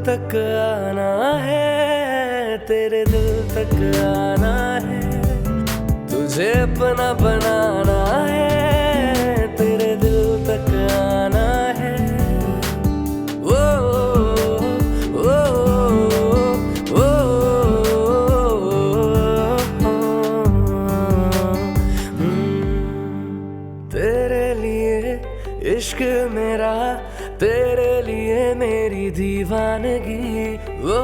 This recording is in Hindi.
तक आना है, तेरे दिल तक आना है, तुझे अपना बनाना है, तेरे दिल तक आना है। ओ ओ ओ तेरे लिए इश्क मेरा, तेरे लिए मेरी दीवानगी। ओ